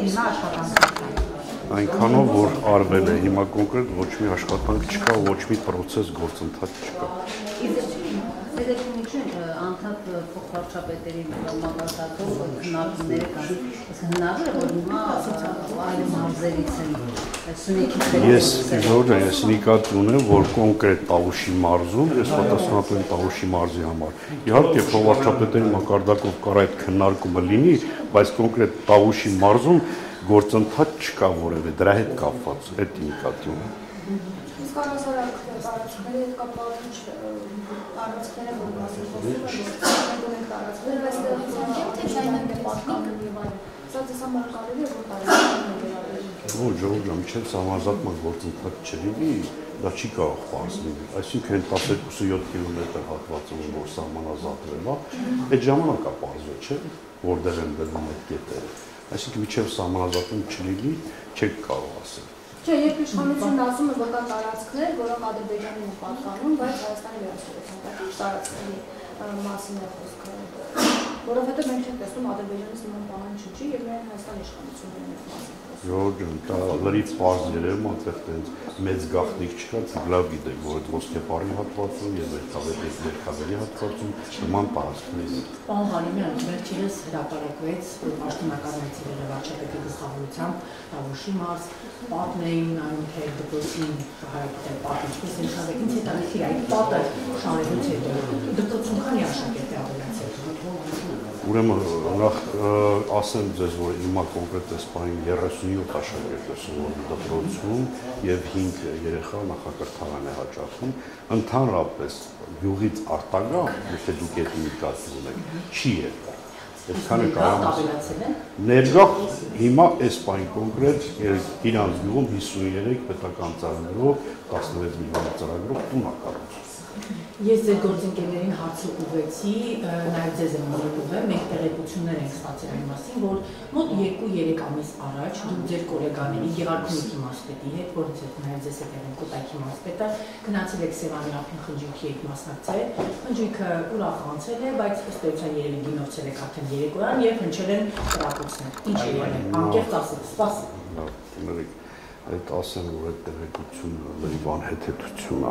հիմա աշխատանք այնքանով որ արվել է հիմա կոնկրետ ոչ մի աշխատանք չկա, ոչ մի process գործընթաց չկա։ Ֆեդերացիոն անդամ փոխվարչապետերի մակարդակով քննարկումները կան։ Հնարավոր է որ հիմա այլ մարզերից են Ես նկատի ունեմ, որ կոնկրետ Տավուշի մարզում, ես պատասխանատու եմ Տավուշի մարզի համար։ Իհարկե փոխվարչապետերի մակարդակով կարող է այդ քննարկումը լինի, բայց կոնկրետ Տավուշի մարզում գործընթաց չկա որևէ դրա հետ կապված, այդ նկատի ունեմ։ Իսկ առասարակ տարածքների հետ կապված տարածքները որ մասը խոսում են տարածքները, բայց դրանից թե շայնակ է պատկանում եւ այլն։ Սա դες համար կարելի է որ տարածքները Ոչ, ժողովուրդ, միջև համազատման գործընթաց չլինի, դա չի կարող պարզ լինել։ Այսինքն 12-7 կիլոմետր հատվածում որ սահմանազատվել է, այդ ժամանակա պարզվե չէ, որտեղ են դրվում այդ կետերը։ Այսինքն միջև սահմանազատում չլինի, չեք կարող ասել։ Չէ, երբ իշխանությունն ասում է, որ կան տարածքներ, որոնք Ադրբեջանին են պատկանում, բայց Հայաստանի վերահսկողության տարածքների մասին է խոսքը։ Որովհետև մենք չենք տեսնում Ադրբեջանից նման պահանջ չի եւ միայն Հայաստանի իշխանությունն է այդ մասին։ Ժողովուրդ, դա լրիվ պարզ երևում է, այդտեղ տենց մեծ գաղտնիք չկա, լավ գիտեք, որ այդ ոսկեպարի հատվածում եւ Վերքավերի հատվածում նման տարածքներ են։ Պարոն Ղարիմյան, վերջերս հրապարակվեց, որ պաշտոնականացի վարչապետի գլխավորությամբ Տավուշի մարզ պատմեին այն թե դպրոցին հայտնել պատիճ, ինձ հետաքրքիր այդ պատը շարելուց հետո դպրոցում քանի աշակերտ է ավելացել։ Ուրեմն նախ ասեմ ձեզ, որ հիմա կոնկրետ այս պահին 37 աշակերտ է սովորում դպրոցում եւ 5 երեխա նախակրթարան է հաճախում, ընդհանրապես գյուղից արտագաղ, եթե դուք այդ նկատի ունեք, չի եկա։ Այդքանը կարող է ներգա հիմա այս պահին կոնկրետ իրանց գյուղում 53 պետական ծրագրով 16 միլիոն ծրագրով տուն է կառուցվում։ Ես ձեր գործընկերներին հարցը ուղղեցի, նաև ձեզ եմ ուղղել, մենք տեղեկություններ ենք ստացել այն մասին, որ մոտ 2-3 ամիս առաջ դուք ձեր գոլեգաների Գեղարքունիքի մարզպետի հետ, որից հետ նաև ձեզ հետ եղել Կոտայքի մարզպետը, գնացել եք Սևանի ափին խնջույքի հետ մասնակցել, խնջույքը ուրախացել է, բայց ըստ էության երևի գինովցել եք արդեն երեկոյան եւ հնչել են կրակոցներ։ Ինչ է եղել, անկեղծ ասեք, սպասեք։ Այդ ասեմ, որ այդ տեղեկությունը լրիվ անհեթեթություն է։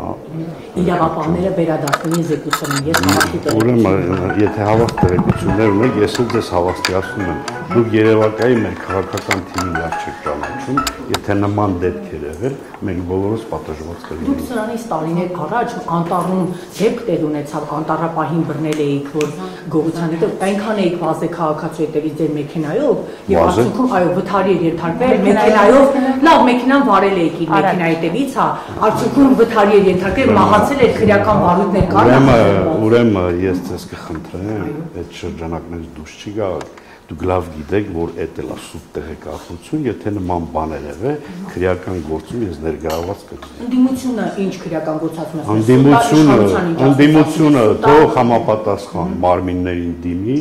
Իրավապահները վերադարձնի զեկուցում են, ես հավաստի տեղեկություն։ Ուրեմն, եթե հավաստ տեղեկություններ ունեք, ես էլ ձեզ հավաստիացնում եմ։ Դուք Երևակայի մեր քաղաքական թիմի լավ չեք ճանաչում, եթե նման դեպքեր եղել, մենք բոլորս պատժված կլինենք։ Դուք սրանից տարիներ առաջ Անտառում դեպք տեղ ունեցավ, Անտառապահին բռնել էիք, որ գողության հետո այնքան էիք վազե քաղաքացու հետևից ձեր մեքենայով, եւ արդյունքում այո, վթարի էր ենթարկվել մեքենայով, լավ մեքենան վարել էիք իր մեքենայի հետևից, հա, արդյունքում վթարի էր ենթարկվել, մահացել էր քրեական վարույթներ կան։ Ուրեմն ես ձեզ կխնդրեմ, այդ շրջանակներից դուրս չի գա Դուք լավ գիտեք, որ այդ էլ սուտ տեղեկատվություն, եթե նման բաներ եղել, քրեական գործում ես ներգրավված կլինեմ։ Ընդդիմությունը ինչ քրեական գործածում է։ Ընդդիմությունը թող համապատասխան մարմիններին դիմի,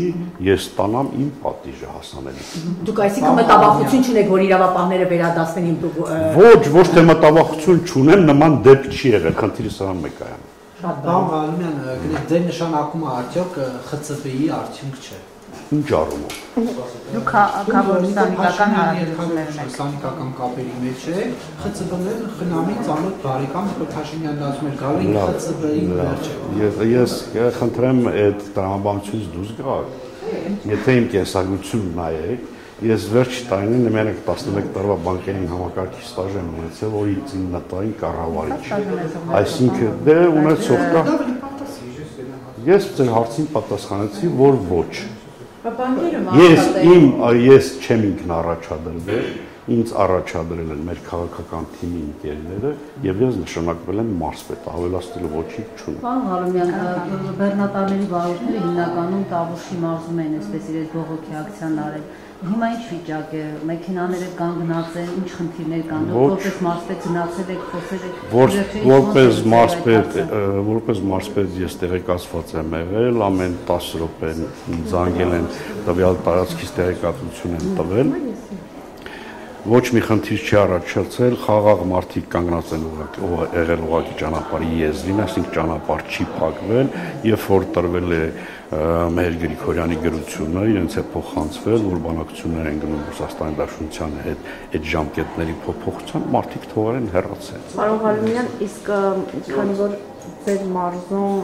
ես ստանամ իմ պատիժը հասանելի։ Դուք այսինքն մտավախություն չունեք, որ իրավապահները վերադասվեն իմ Ոչ թե մտավախություն չունեմ, նման դեպք չի եղել, խնդիրը սրան մեկ է։ Պարոն Ղարիմյան, ձեր նշանակումը արդյոք ԽՑԲ-ի արդյունք չէ։ Ինչ առումով։ Դուք քաղաքական հարաբերություններ ունեք։ Սանիտական կապերի մեջ է, ԽՑԲ-ն խնամի ծանոթ բարեկամ Փոթաշինյանն ասում էր գալու ԽՑԲ-ի վերջը։ Ես խնդրեմ այդ տրամաբանությունից դուրս գալ։ Եթե իմ կենսագրությունն նայեք, ես վերջ տարիներին մենակ 11 տարվա բանկային համակարգի ստաժ եմ ունեցել, որից 9 տարին կառավարիչ։ Այսինքն դե ունեցող կա։ Ես ձեր հարցին պատասխանեցի, որ ոչ։ Ես չեմ ինքն առաջադրվել, ինձ առաջադրել են մեր քաղաքական թիմի ընկերները եւ ես նշանակվել եմ մարզպետ, ավելացնելու ոչինչ չունեմ։ Պարոն Ղարիմյան, բեռնատարների վարորդները հիմնականում Տավուշի մարզում են, այսպես իրենց բողոքի ակցիան արել։ Հիմա ինչ վիճակ է, մեքենաները կան գնացել, ինչ խնդիրներ կան, դուք որպես մարզպետ գնացել եք, խոսել եք։ Որպես մարզպետ ես տեղեկացված եմ եղել, ամեն 10 րոպեն զանգել են տվյալ տարածքից տեղեկատվություն են տվել։ ոչ մի խնդիր չի առաջացել, խաղաղ մարդիկ կանգնած են եղել ուղղակի ճանապարհի եզրին, այսինքն ճանապարհ չի փակվել, երբ որ տրվել է Մհեր Գրիգորյանի գրությունը, իրենց է փոխանցվել, որ բանակցություններ են գնում Ռուսաստանի Դաշնության հետ այդ ժամկետների փոփոխության, մարդիկ թողել են հեռացել։ Պարոն Ղալիմյան, իսկ քանի որ ձեր մարզում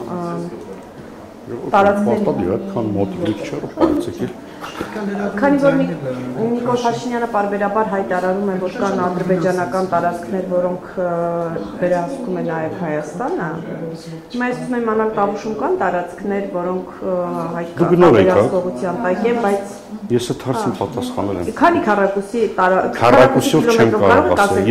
տարածքների քան մոտիկ չէ, պարզեցիք Քանի որ Նիկոլ Փաշինյանը պարբերաբար հայտարարում է, որ կան ադրբեջանական տարածքներ, որոնք վերահսկում է նաև Հայաստանը, հիմա ես ուզում եմ իմանալ Տավուշում կան տարածքներ, որոնք հայկական վերահսկողության տակ են, բայց ես այդ հարցին պատասխանել եմ։ Քանի քառակուսիով չեմ կարող ասել։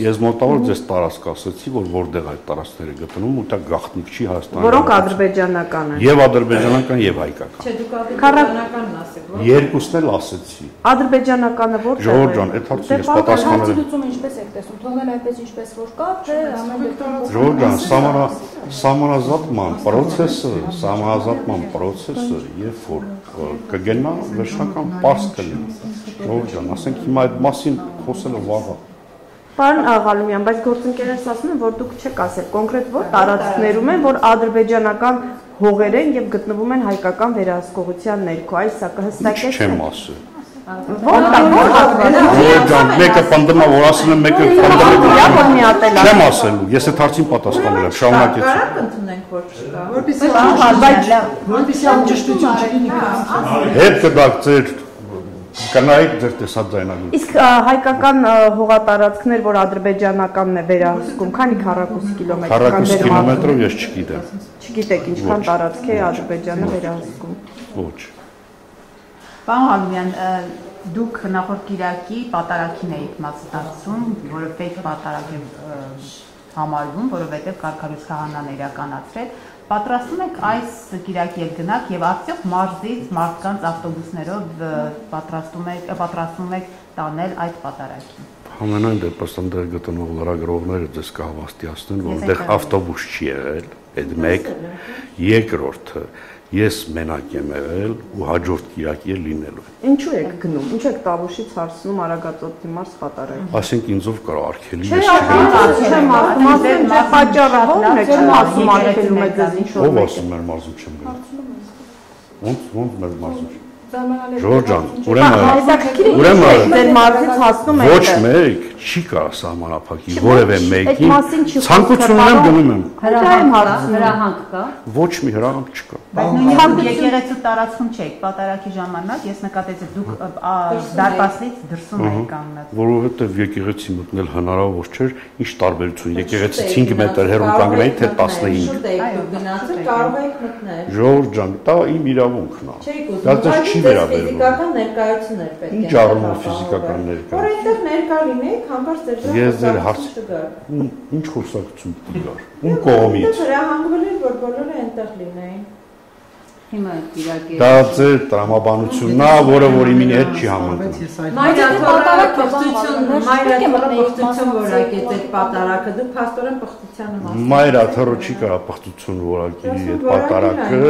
Ես մոտավոր ձեզ տարածք ասացի, որ որտեղ այդ տարածքները գտնվում, ու դա գաղտնիք չի Հայաստանի։ Որոնք ադրբեջանական են։ Եվ ադրբեջանական, եւ հայկական։ Չէ, դուք ադրբեջանականն ասեք, որ Երկուսն էլ ասեցի։ Ադրբեջանականը որտեղ է։ Ժողովուրդ ջան, այդ հարցը ես պատասխանել եմ։ Լուծումը ինչպես եք տեսնում, թողնել այդպես ինչպես որ կա, թե ամեն դեպքում Ժողովուրդ ջան, սահմանազատման պրոցեսը, երբ որ կգնա վերջնական պարզ կլինի։ Ժողովուրդ ջան, ասենք հիմա այդ մասին խոսելը վաղ է։ Պարոն Ղալիմյան, բայց գործընկերներս ասում են, որ դուք չեք ասել կոնկրետ որ տարածքներում են, որ ադրբեջանական հողեր են եւ գտնվում են հայկական վերահսկողության ներքո, այս սա կհստակեցնեք։ Չեմ ասել։ Ո՞ր ջան, մեկը պնդում է, որ ասել եմ, մեկը պնդում է։ Չեմ ասելու, ես այդ հարցին պատասխանել եմ, շարունակեցի։ Կարա ընդունենք, որ չկա։ Որպեսզի անճշտություն չլինի։ Հետ կդակ ձեր կանայք ձեր տեսած ձայնագրությունը։ Իսկ հայկական հողատարածքներ, որ ադրբեջանականն է վերահսկում, քանի քառակուսի կիլոմետր կան Քառակուսի կիլոմետրով ես չգիտեմ։ Չգիտեք ինչքան տարածք է Ադրբեջանը վերահսկում։ Ոչ։ Պարոն Ղալիմյան, դուք նախորդ Կիրակի պատարագին էիք մասնակցում, որը ֆեյք պատարագ է համարվում, որովհետև կարգավիճ քահանան իրականացրել։ Պատրաստում եք այս Կիրակի էլ գնաք եւ արդյոք մարզից մարդկանց ավտոբուսներով պատրաստում եք տանել այդ պատարագին։ Ամենայն դեպս այնտեղ գտնող լրագրողները ձեզ կհավաստիացնեն, որ այնտեղ ավտոբուս չի եղել, այդ մեկ, երկրորդը ես մենակ եմ եղել ու հաջորդ Կիրակի էլ լինելու է։ Ինչու եք գնում։ Ինչ եք Տավուշից հարցնում Արագածոտնի մարզ պատարագին։ Ասենք ինձով կարող արգելի Չէ, ես չեմ ասում, թե պատճառը ո՞րն է, չեմ ասում արգելում եք ձեզ ինչ-որ։ ով ասում մեր մարզում չեմ գնում։ Ոնց մեր մարզում։ Ժողովուրդ ջան, ուրեմն ձեր մարզից հասնում եք։ Ոչ մեկ չի կարող սահմանափակի որևէ մեկին։ Ցանկություն ունեմ գնում եմ։ Հրահանգ կա։ Ոչ մի հրահանգ չկա։ Բայց նույնիսկ եկեղեցու տարածքում չեք, պատարագի ժամանակ ես նկատեցի դուք դարպասից դրսում եք կանգնած։ Որովհետև եկեղեցի մտնել հնարավոր չէր, ինչ տարբերություն եկեղեցից 5 մետր հեռու կանգնեի թե 15։ Շուտ եք դուք գնացել, կարող եք մտնել։ Ժողովուրդ ջան, դա իմ իրավունքն է։ Չէիք ուզում, Դա ձեզ չի վերաբերվում։ ֆիզիկական ներկայություններ պետք է։ Ինչ առումով ֆիզիկական Որ այդտեղ ներկա լինեք, հանկարծ ձեր Ես ձեր հարց ինչ խոսակցություն դիլար։ Ում կողմից։ Հրահանգվել էր, որ բոլորը այնտեղ լինեին։ Հիմա Կիրակի։ Դա ձեր տրամաբանությունն է, որը որ իմին հետ չի համընկնում։ Մայրաթորը պղծություն որակեց այդ պատարակը, դուք փաստորեն պղծությանը մաս։ Մայրաթորը չի կարող պղծություն որակի այդ պատարակը,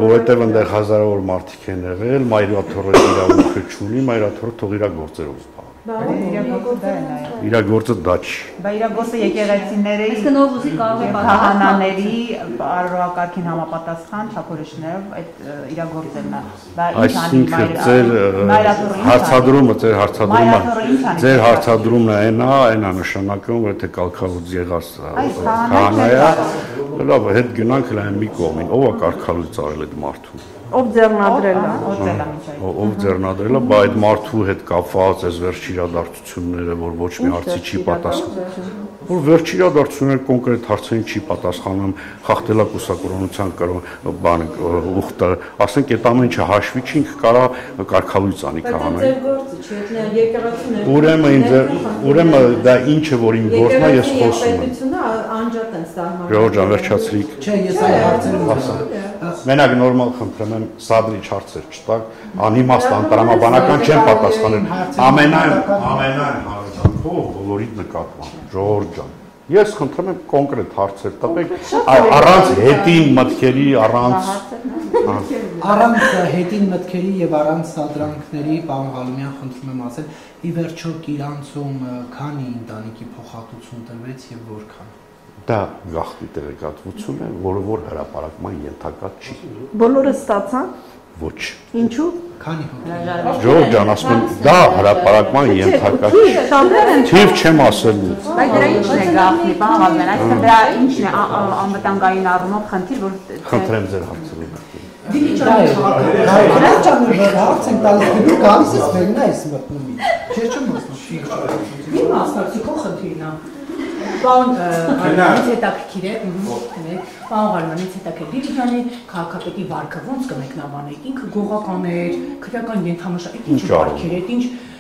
որովհետև այնտեղ հազարավոր մարդիկ են եղել, մայրաթորը իրավունքը չունի, մայրաթորը թող իր գործերով Իր գործը դա չի։ Բա իր գործը եկեղեցիների Այսինքն ով ուզի կարող է քահանաների առօրակարգին համապատասխան չափորոշներով այդ իր գործերն է։ Բա Այսինքն ձեր հարցադրումն այնա նշանակում, որ թե կալքալուց եղած քահանայա, լավ, հետ գնանք լայն մի կողմին, ով է կալքալուց արել այդ մարդուն։ Ով ձեռնադրել է։ Ով ձեռնադրել է, բայց այդ մարդու հետ կապված այս վերջ իրադարձությունները, որ ոչ մի հարցի չի պատասխանում։ Որ վերջ իրադարձությունները կոնկրետ հարցերին չի պատասխանում, խախտելա կուսակրոնության բան ուխտը, ասենք այդ ամեն ինչը հաշվի չի, ինքը կարա կարգալույց անի քահանայի։ Ուրեմն դա ինչը որ իմ գործն է, ես խոսում եմ։ Անջատ են սահմանում։ Ժողովուրդ ջան, վերջացրիք։ Չէ, ես այլ հարցեր ասեմ։ Մենակ նորմալ խնդրեմ եմ սադրիչ հարցեր չտակ, անիմաստ անտրամաբանական չեմ պատասխանել։ Ամենայն հարցանքով բոլորիդ նկատմամբ, ժողովուրդ ջան, Ես խնդրում եմ կոնկրետ հարցեր տվեք, առանց հետին մտքերի, առանց հետին մտքերի եւ առանց սադրանքների, պարոն Ղալումյան, խնդրում եմ ասել, ի վերջո Կիրանցում քանի ընտանիքի փոխհատուցում տրվեց եւ որքան։ Դա գաղտնի տեղեկատվություն է, որը որ հրապարակման ենթակա չի։ Բոլորը ստացան։ Ոչ։ Ինչու։ Քանի հոգի։ Ժողովուրդ ջան, ասում եմ, դա հրապարակման ենթակա չի։ Թիվ չեմ ասելու։ Բայց դրա ինչն է գաղտնի, պարոն Ղալումյան, այսինքն դրա ինչն է անվտանգային առումով խնդիր, որ Խնդրեմ ձեր հարցերին։ հարց ենք տալիս, դու գալիս ես վերնա ես մտնում։ Չէ՞ չեմ ասում։ Մի մասնակցի քո խնդիրն է։ Պարոն Ղալումյանից հետաքրքիր է, պարոն Ղալումյանից հետաքրքիր Դիլիջանի քաղաքապետի վարքը ոնց կմեկնաբանեք, ինքը գողական էր, քրեական ենթամշակ, ինչ վարքեր էր,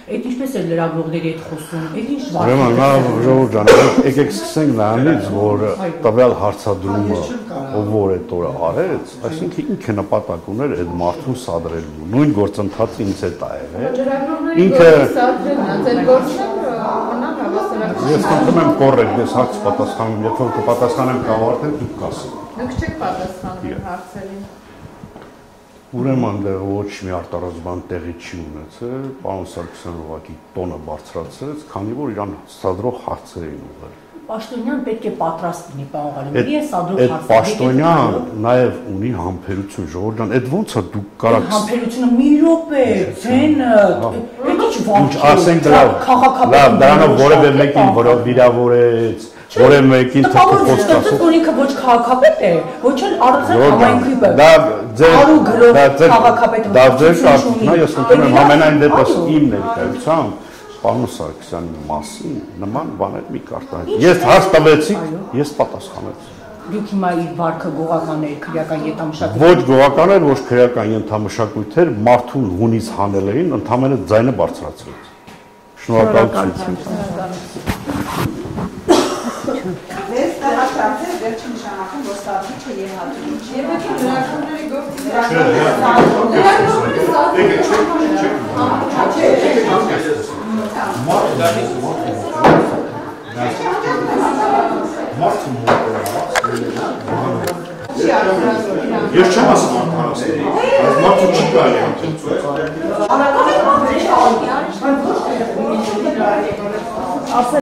այդ ինչպես էր լրագրողների հետ խոսում, այդ ինչ վարքեր։ Ուրեմն նա ժողովուրդ ջան, եկեք սկսենք նրանից, որ տվյալ հարցադրումը ով որ այդ օրը արեց, այսինքն ինքը նպատակ ուներ այդ մարդուն սադրելու։ Նույն գործընթացը ինձ հետ ա եղել։ Ինքը Ես խնդրում եմ կոռեկտ, ես հարց պատասխանում, եթե որ կպատասխանեմ կավարտել, դուք կասեք։ Դուք չեք պատասխանում հարցերին։ Ուրեմն դեռ ոչ մի արտարոց բան տեղի չի ունեցել, պարոն Սարգսյանը ուղղակի տոնը բարձրացրեց, քանի որ իրան սադրող հարցեր էին ուղղել։ Պաշտոնյան պետք է պատրաստ լինի, պարոն Ղալումյան, ես սադրող հարցեր։ Այդ Պաշտոնյան նաև ունի համբերություն, ժողովուրդ ջան, այդ ո՞նց է դուք կարաք համբերությունը մի րոպե, ցենը, այդ ինչ վարք։ Ասենք լավ, դրանով որևէ մեկին վիրավորեց, որևէ մեկին թփոփոց ասել։ Որ ինքը ոչ քաղաքապետ է, ոչ էլ առանձին համայնքի Դա ձեր կարծիքն է, ես խնդրում եմ ամենայն դեպս իմ ներկայությամբ պարոն Սարգսյանի մասին նման բաներ մի կարտահայտեք։ Ես հարց տվեցի, ես պատասխանեցի։ Դուք հիմա իր վարքը գողական էր, քրեական ենթամշակույթ։ Ոչ գողական էր, ոչ քրեական ենթամշակույթ էր, մարդուն հունից հանել էին, ընդհանրապես ձայնը բարձրացրեց։ Շնորհակալություն։ Ես տարածացել վերջին նշանակում, որ ստացիչը երհատում չի։ Եվակի լրագրողների Ես չեմ ասում անհարաստ, բայց մարդու չի կարելի